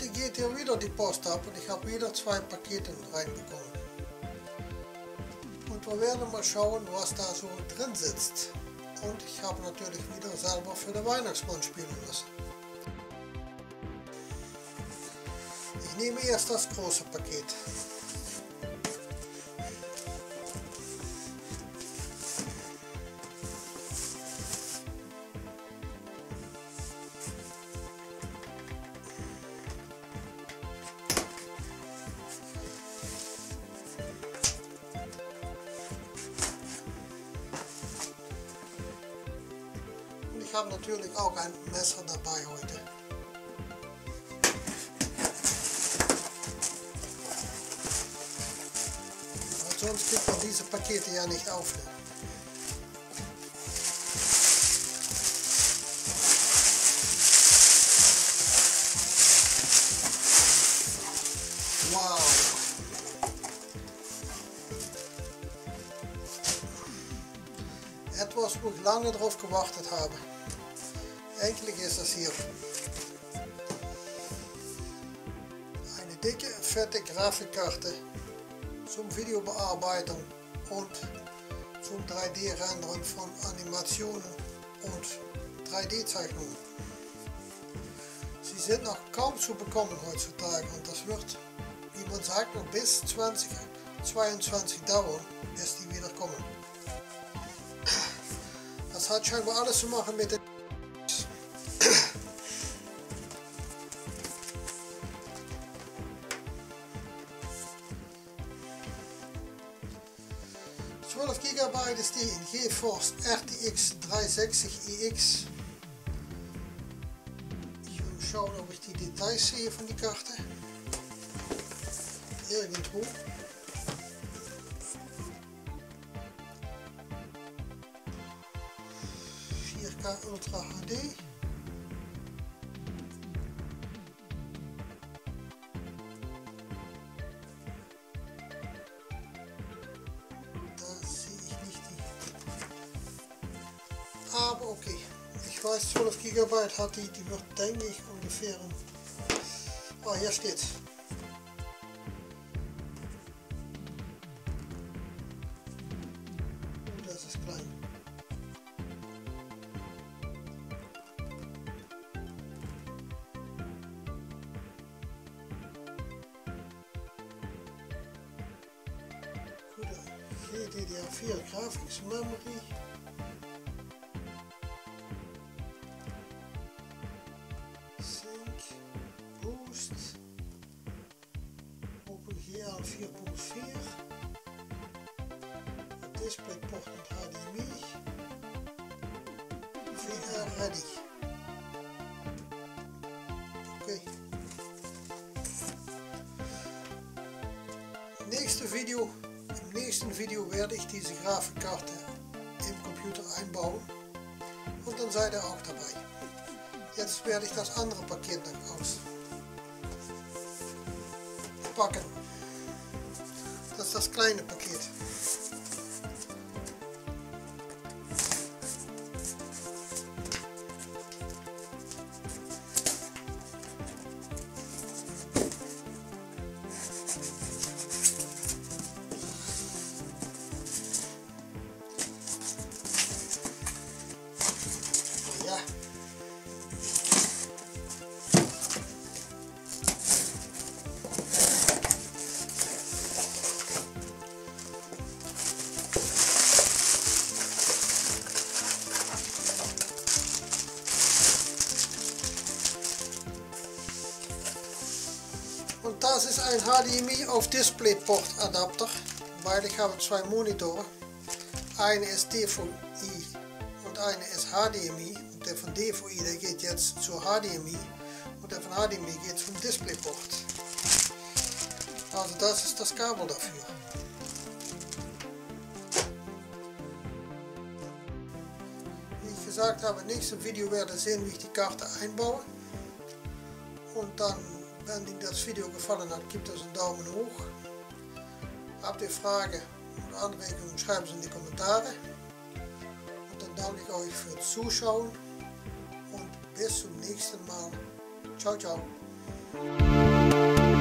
Heute geht hier wieder die Post ab und ich habe wieder 2 Pakete reinbekommen. Und wir werden mal schauen, was da so drin sitzt. Und ich habe natürlich wieder selber für den Weihnachtsmann spielen müssen. Ich nehme erst das große Paket. Ich habe natürlich auch ein Messer dabei heute. Weil sonst kriegt man diese Pakete ja nicht auf. Wow! Etwas, wo ich lange drauf gewartet habe. Endlich ist es hier. Eine dicke, fette Grafikkarte zum Videobearbeitung und zum 3D-Rendern von Animationen und 3D-Zeichnungen. Sie sind noch kaum zu bekommen heutzutage und das wird, wie man sagt, noch bis 2022 dauern, bis die wieder kommen. Das hat scheinbar alles zu machen mit den 12 GB ist die in GeForce RTX 360 EX. Ich will schauen, ob ich die Details sehe von die Karte. Irgendwo. Ultra HD. Da sehe ich nicht die. Aber okay. Ich weiß, 12 GB hat die wird, denke ich, ungefähr. Ah, hier steht. Oh, das ist klein. DDR4 Graphics Memory. Sync, Boost, OpenGL 4.4, DisplayPort und HDMI, VR Ready. Okay. Im nächsten Video werde ich diese Grafikkarte im Computer einbauen und dann seid ihr auch dabei. Jetzt werde ich das andere Paket noch auspacken. Das ist das kleine Paket. Und das ist ein HDMI auf DisplayPort Adapter, weil ich habe 2 Monitore. Eine ist DVI und eine ist HDMI. Und der von DVI, der geht jetzt zur HDMI und der von HDMI geht zum DisplayPort. Also das ist das Kabel dafür. Wie ich gesagt habe, im nächsten Video werdet ihr sehen, wie ich die Karte einbaue. Und dann, wenn Ihnen das Video gefallen hat, gibt es einen Daumen hoch. Habt ihr Fragen und Anregungen, schreiben Sie in die Kommentare. Und dann danke ich euch fürs Zuschauen und bis zum nächsten Mal. Ciao, ciao. Wiedersehen.